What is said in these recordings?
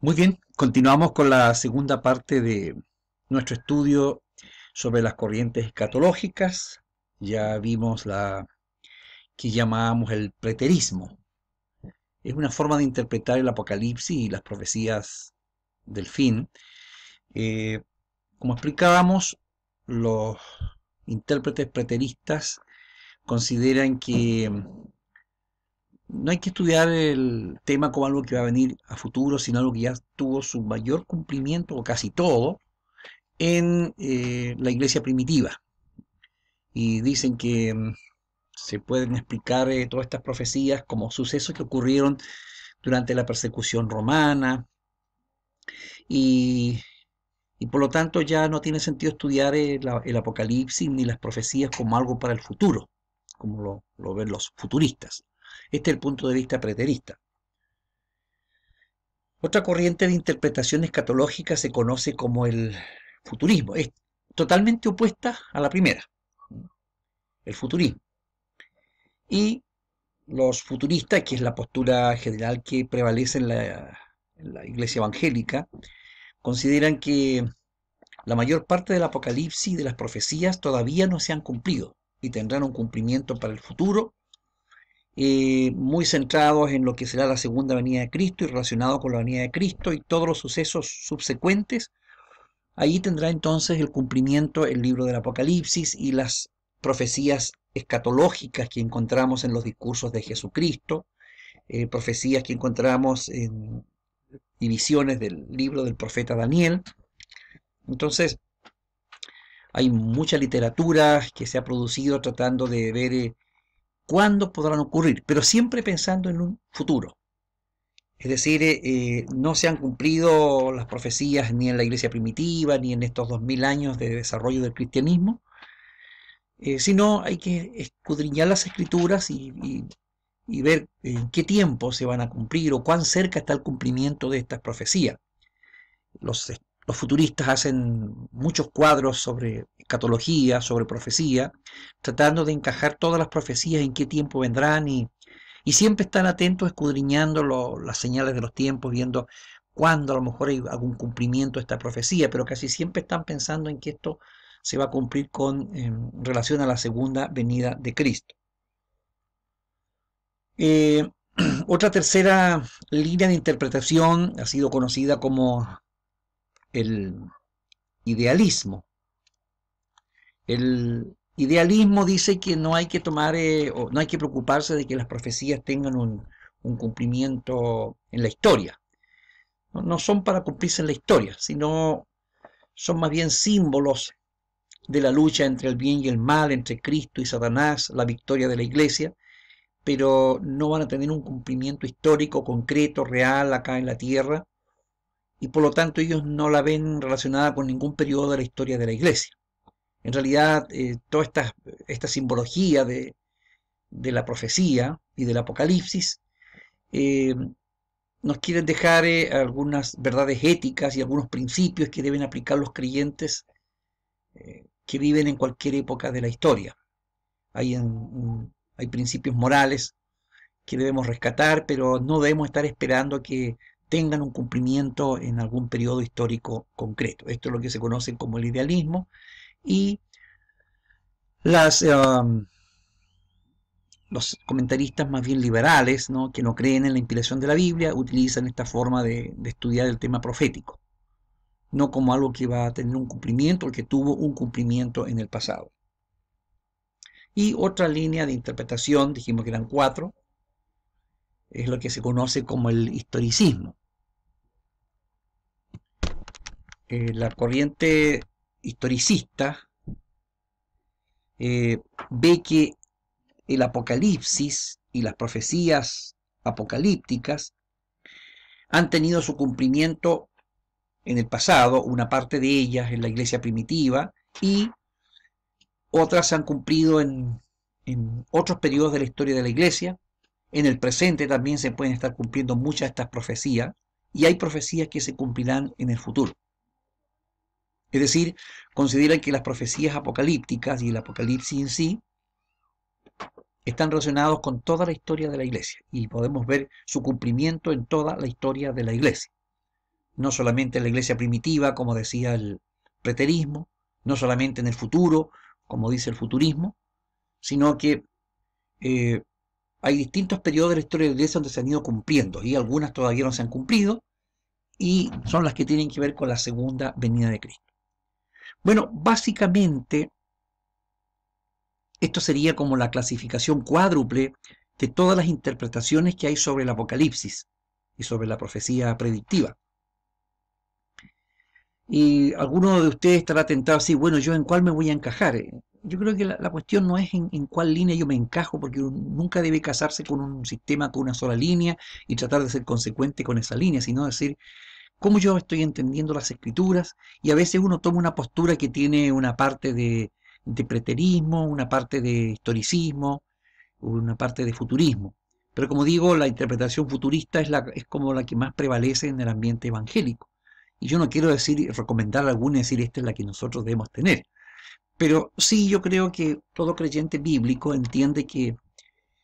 Muy bien, continuamos con la segunda parte de nuestro estudio sobre las corrientes escatológicas. Ya vimos la que llamábamos el preterismo. Es una forma de interpretar el Apocalipsis y las profecías del fin. Eh, Como explicábamos, los intérpretes preteristas consideran que no hay que estudiar el tema como algo que va a venir a futuro, sino algo que ya tuvo su mayor cumplimiento, o casi todo, en la iglesia primitiva. Y dicen que se pueden explicar todas estas profecías como sucesos que ocurrieron durante la persecución romana y, y por lo tanto ya no tiene sentido estudiar el Apocalipsis ni las profecías como algo para el futuro, como lo ven los futuristas. Este es el punto de vista preterista. Otra corriente de interpretación escatológica se conoce como el futurismo. Es totalmente opuesta a la primera, el futurismo. Y los futuristas, que es la postura general que prevalece en la iglesia evangélica, consideran que la mayor parte del Apocalipsis y de las profecías todavía no se han cumplido y tendrán un cumplimiento para el futuro, muy centrados en lo que será la segunda venida de Cristo y relacionado con la venida de Cristo y todos los sucesos subsecuentes. Ahí tendrá entonces el cumplimiento el libro del Apocalipsis y las profecías escatológicas que encontramos en los discursos de Jesucristo, profecías que encontramos en divisiones del libro del profeta Daniel. Entonces, hay mucha literatura que se ha producido tratando de ver cuándo podrán ocurrir, pero siempre pensando en un futuro. Es decir, no se han cumplido las profecías ni en la iglesia primitiva, ni en estos 2000 años de desarrollo del cristianismo, sino hay que escudriñar las escrituras y ver en qué tiempo se van a cumplir o cuán cerca está el cumplimiento de estas profecías. Los, los futuristas hacen muchos cuadros sobre escatología, sobre profecía, tratando de encajar todas las profecías en qué tiempo vendrán y siempre están atentos escudriñando las señales de los tiempos, viendo cuándo a lo mejor hay algún cumplimiento de esta profecía, pero casi siempre están pensando en que esto se va a cumplir con relación a la segunda venida de Cristo. Eh, Otra tercera línea de interpretación ha sido conocida como el idealismo. El idealismo dice que no hay que tomar o no hay que preocuparse de que las profecías tengan un cumplimiento en la historia. No, no son para cumplirse en la historia, sino son más bien símbolos de la lucha entre el bien y el mal, entre Cristo y Satanás, la victoria de la iglesia, pero no van a tener un cumplimiento histórico, concreto, real acá en la tierra, y por lo tanto ellos no la ven relacionada con ningún periodo de la historia de la iglesia. En realidad, toda esta simbología de la profecía y del apocalipsis eh, nos quieren dejar algunas verdades éticas y algunos principios que deben aplicar los creyentes que viven en cualquier época de la historia. Hay principios morales que debemos rescatar, pero no debemos estar esperando que tengan un cumplimiento en algún periodo histórico concreto. Esto es lo que se conoce como el idealismo y las, los comentaristas más bien liberales, ¿no?, que no creen en la inspiración de la Biblia, utilizan esta forma de estudiar el tema profético, no como algo que va a tener un cumplimiento o que tuvo un cumplimiento en el pasado. Y otra línea de interpretación, dijimos que eran cuatro, es lo que se conoce como el historicismo. La corriente historicista eh, ve que el Apocalipsis y las profecías apocalípticas han tenido su cumplimiento en el pasado, una parte de ellas en la iglesia primitiva y otras se han cumplido en otros periodos de la historia de la iglesia. En el presente también se pueden estar cumpliendo muchas de estas profecías y hay profecías que se cumplirán en el futuro. Es decir, consideran que las profecías apocalípticas y el apocalipsis en sí están relacionados con toda la historia de la iglesia y podemos ver su cumplimiento en toda la historia de la iglesia. no solamente en la iglesia primitiva, como decía el preterismo, no solamente en el futuro, como dice el futurismo, sino que eh, hay distintos periodos de la historia de la iglesia donde se han ido cumpliendo y algunas todavía no se han cumplido y son las que tienen que ver con la segunda venida de Cristo. Bueno, básicamente esto sería como la clasificación cuádruple de todas las interpretaciones que hay sobre el Apocalipsis y sobre la profecía predictiva. Y alguno de ustedes estará tentado a decir, bueno, ¿yo en cuál me voy a encajar? Yo creo que la cuestión no es en cuál línea yo me encajo, porque uno nunca debe casarse con un sistema, con una sola línea y tratar de ser consecuente con esa línea, sino decir, ¿cómo yo estoy entendiendo las escrituras? Y a veces uno toma una postura que tiene una parte de preterismo, una parte de historicismo, una parte de futurismo. Pero como digo, la interpretación futurista es como la que más prevalece en el ambiente evangélico. Y yo no quiero decir, recomendar alguna y decir esta es la que nosotros debemos tener. Pero sí yo creo que todo creyente bíblico entiende que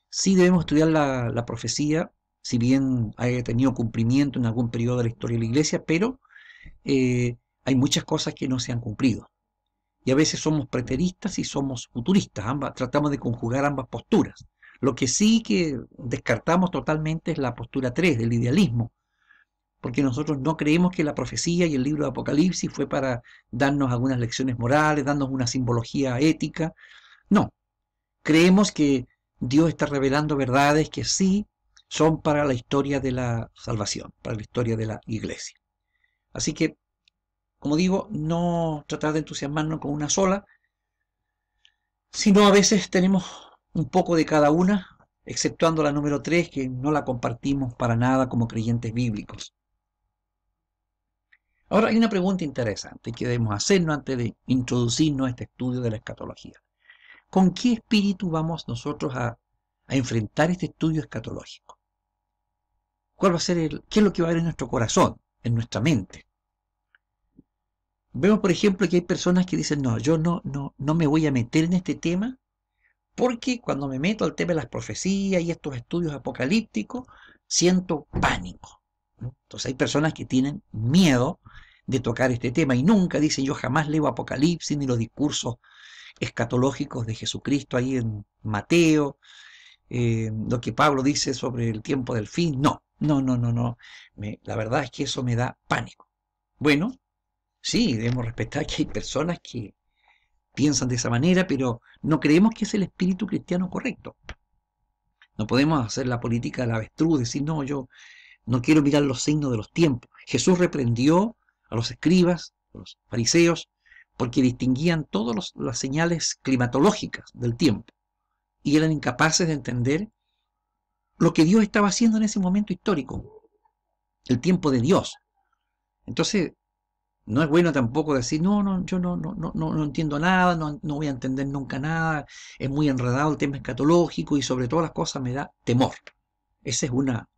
sí debemos estudiar la profecía, si bien haya tenido cumplimiento en algún periodo de la historia de la iglesia, pero hay muchas cosas que no se han cumplido. Y a veces somos preteristas y somos futuristas, tratamos de conjugar ambas posturas. Lo que sí que descartamos totalmente es la postura 3 del idealismo, porque nosotros no creemos que la profecía y el libro de Apocalipsis fue para darnos algunas lecciones morales, darnos una simbología ética. No, creemos que Dios está revelando verdades que sí son para la historia de la salvación, para la historia de la iglesia. Así que, como digo, no tratar de entusiasmarnos con una sola, sino a veces tenemos un poco de cada una, exceptuando la número 3, que no la compartimos para nada como creyentes bíblicos. Ahora hay una pregunta interesante que debemos hacernos antes de introducirnos a este estudio de la escatología. ¿Con qué espíritu vamos nosotros a enfrentar este estudio escatológico? ¿Cuál va a ser qué es lo que va a haber en nuestro corazón, en nuestra mente? Vemos, por ejemplo, que hay personas que dicen, no, yo no me voy a meter en este tema, porque cuando me meto al tema de las profecías y estos estudios apocalípticos, siento pánico. Entonces hay personas que tienen miedo de tocar este tema y nunca dicen, yo jamás leo Apocalipsis ni los discursos escatológicos de Jesucristo ahí en Mateo, lo que Pablo dice sobre el tiempo del fin. No. La verdad es que eso me da pánico. Bueno, sí, debemos respetar que hay personas que piensan de esa manera, pero no creemos que es el espíritu cristiano correcto. No podemos hacer la política del avestruz, decir, no, yo no quiero mirar los signos de los tiempos. Jesús reprendió a los escribas, a los fariseos, porque distinguían todas las señales climatológicas del tiempo y eran incapaces de entender lo que Dios estaba haciendo en ese momento histórico, el tiempo de Dios. Entonces, no es bueno tampoco decir, yo no entiendo nada, no voy a entender nunca nada, es muy enredado el tema escatológico y sobre todas las cosas me da temor. Esa es una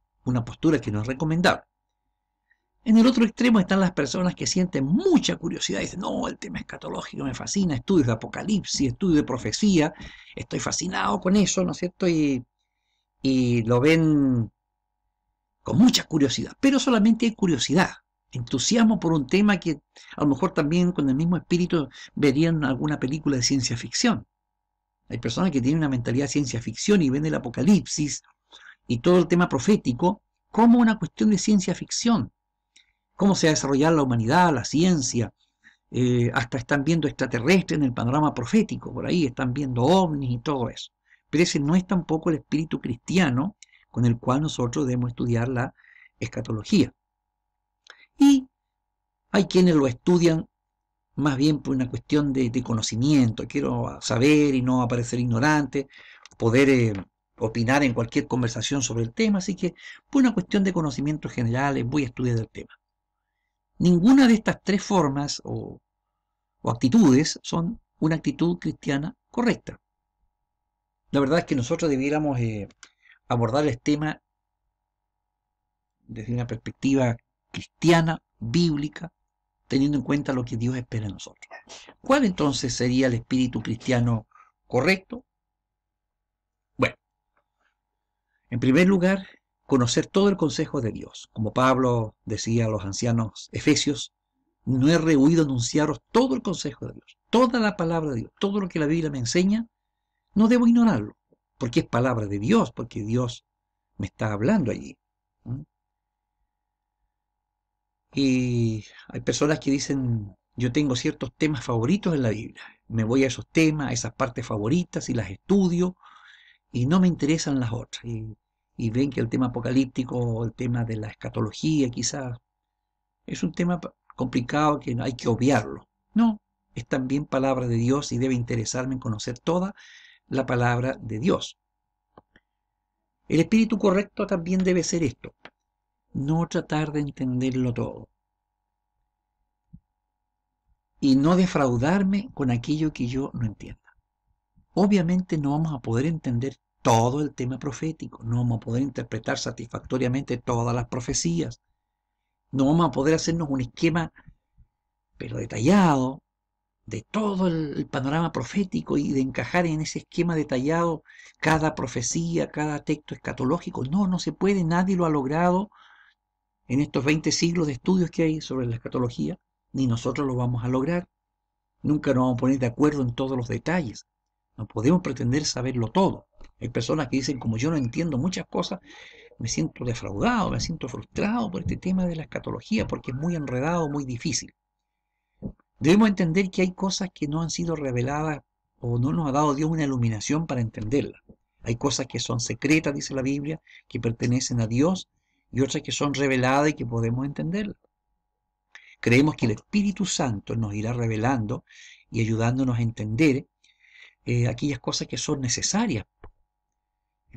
postura que no es recomendable. En el otro extremo están las personas que sienten mucha curiosidad y dicen, no, el tema escatológico me fascina, estudios de Apocalipsis, estudios de profecía, estoy fascinado con eso, ¿no es cierto? Y lo ven con mucha curiosidad, pero solamente hay curiosidad, entusiasmo por un tema que a lo mejor también con el mismo espíritu verían alguna película de ciencia ficción. Hay personas que tienen una mentalidad de ciencia ficción y ven el Apocalipsis y todo el tema profético como una cuestión de ciencia ficción. Cómo se va a desarrollar la humanidad, la ciencia, hasta están viendo extraterrestres en el panorama profético, por ahí están viendo ovnis y todo eso. Pero ese no es tampoco el espíritu cristiano con el cual nosotros debemos estudiar la escatología. Y hay quienes lo estudian más bien por una cuestión de conocimiento, quiero saber y no aparecer ignorante, poder opinar en cualquier conversación sobre el tema, así que por una cuestión de conocimientos generales voy a estudiar el tema. Ninguna de estas tres formas o actitudes son una actitud cristiana correcta. La verdad es que nosotros debiéramos abordar el tema desde una perspectiva cristiana, bíblica, teniendo en cuenta lo que Dios espera de nosotros. ¿Cuál entonces sería el espíritu cristiano correcto? Bueno, en primer lugar, conocer todo el consejo de Dios. Como Pablo decía a los ancianos efesios, no he rehuido anunciaros todo el consejo de Dios, toda la palabra de Dios, todo lo que la Biblia me enseña, no debo ignorarlo, porque es palabra de Dios, porque Dios me está hablando allí. Y hay personas que dicen, yo tengo ciertos temas favoritos en la Biblia, me voy a esos temas, a esas partes favoritas y las estudio, y no me interesan las otras. Y ven que el tema apocalíptico, el tema de la escatología, quizás es un tema complicado que hay que obviarlo. No, es también palabra de Dios y debe interesarme en conocer toda la palabra de Dios. El espíritu correcto también debe ser esto, no tratar de entenderlo todo y no defraudarme con aquello que yo no entienda. Obviamente no vamos a poder entender todo el tema profético, no vamos a poder interpretar satisfactoriamente todas las profecías, no vamos a poder hacernos un esquema pero detallado de todo el panorama profético y de encajar en ese esquema detallado cada profecía, cada texto escatológico. No, no se puede, nadie lo ha logrado en estos 20 siglos de estudios que hay sobre la escatología, ni nosotros lo vamos a lograr. Nunca nos vamos a poner de acuerdo en todos los detalles. No podemos pretender saberlo todo. Hay personas que dicen, como yo no entiendo muchas cosas, me siento defraudado, me siento frustrado por este tema de la escatología, porque es muy enredado, muy difícil. Debemos entender que hay cosas que no han sido reveladas o no nos ha dado Dios una iluminación para entenderlas. Hay cosas que son secretas, dice la Biblia, que pertenecen a Dios, y otras que son reveladas y que podemos entenderlas. Creemos que el Espíritu Santo nos irá revelando y ayudándonos a entender aquellas cosas que son necesarias.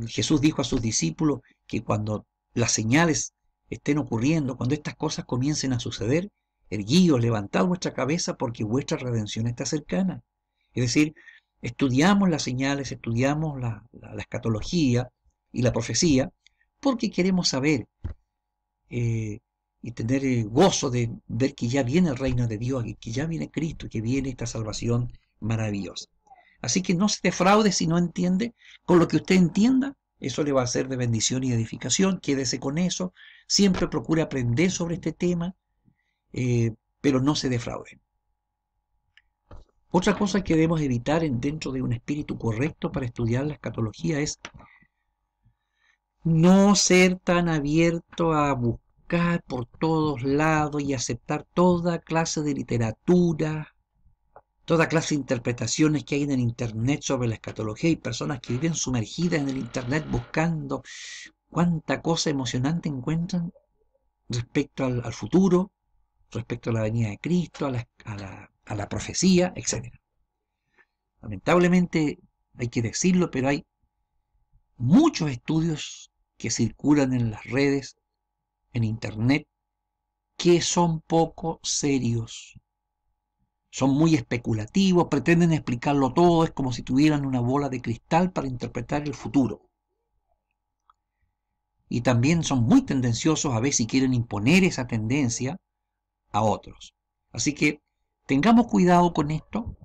Jesús dijo a sus discípulos que cuando las señales estén ocurriendo, cuando estas cosas comiencen a suceder, erguíos, levantad vuestra cabeza porque vuestra redención está cercana. Es decir, estudiamos las señales, estudiamos la escatología y la profecía porque queremos saber y tener gozo de ver que ya viene el reino de Dios, que ya viene Cristo, que viene esta salvación maravillosa. Así que no se defraude si no entiende. Con lo que usted entienda, eso le va a ser de bendición y edificación. Quédese con eso. Siempre procure aprender sobre este tema, pero no se defraude. Otra cosa que debemos evitar dentro de un espíritu correcto para estudiar la escatología es no ser tan abierto a buscar por todos lados y aceptar toda clase de literatura, toda clase de interpretaciones que hay en el Internet sobre la escatología. Hay personas que viven sumergidas en el Internet buscando cuánta cosa emocionante encuentran respecto al futuro, respecto a la venida de Cristo, a la profecía, etc. Lamentablemente, hay que decirlo, pero hay muchos estudios que circulan en las redes, en Internet, que son poco serios. Son muy especulativos, pretenden explicarlo todo, es como si tuvieran una bola de cristal para interpretar el futuro. Y también son muy tendenciosos a ver si quieren imponer esa tendencia a otros. Así que tengamos cuidado con esto,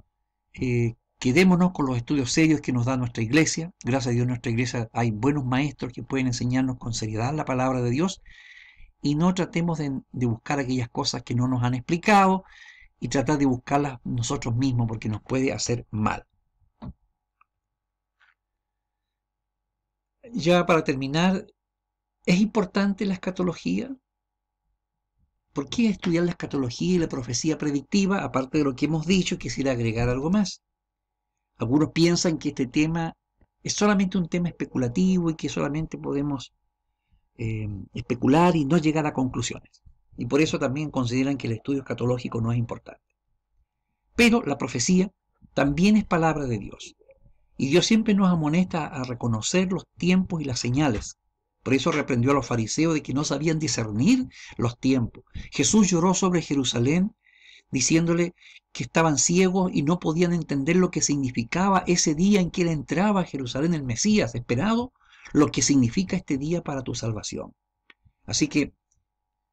quedémonos con los estudios serios que nos da nuestra iglesia. Gracias a Dios en nuestra iglesia hay buenos maestros que pueden enseñarnos con seriedad la palabra de Dios y no tratemos de buscar aquellas cosas que no nos han explicado y tratar de buscarlas nosotros mismos porque nos puede hacer mal. Ya para terminar, ¿es importante la escatología? ¿Por qué estudiar la escatología y la profecía predictiva? Aparte de lo que hemos dicho, quisiera agregar algo más. Algunos piensan que este tema es solamente un tema especulativo y que solamente podemos especular y no llegar a conclusiones. Y por eso también consideran que el estudio escatológico no es importante. Pero la profecía también es palabra de Dios. Y Dios siempre nos amonesta a reconocer los tiempos y las señales. Por eso reprendió a los fariseos de que no sabían discernir los tiempos. Jesús lloró sobre Jerusalén diciéndole que estaban ciegos y no podían entender lo que significaba ese día en que él entraba a Jerusalén, el Mesías esperado, lo que significa este día para tu salvación. Así que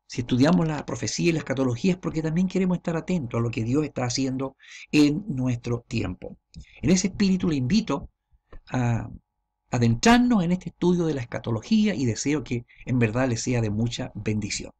si estudiamos la profecía y la escatología es porque también queremos estar atentos a lo que Dios está haciendo en nuestro tiempo. En ese espíritu le invito a adentrarnos en este estudio de la escatología y deseo que en verdad les sea de mucha bendición.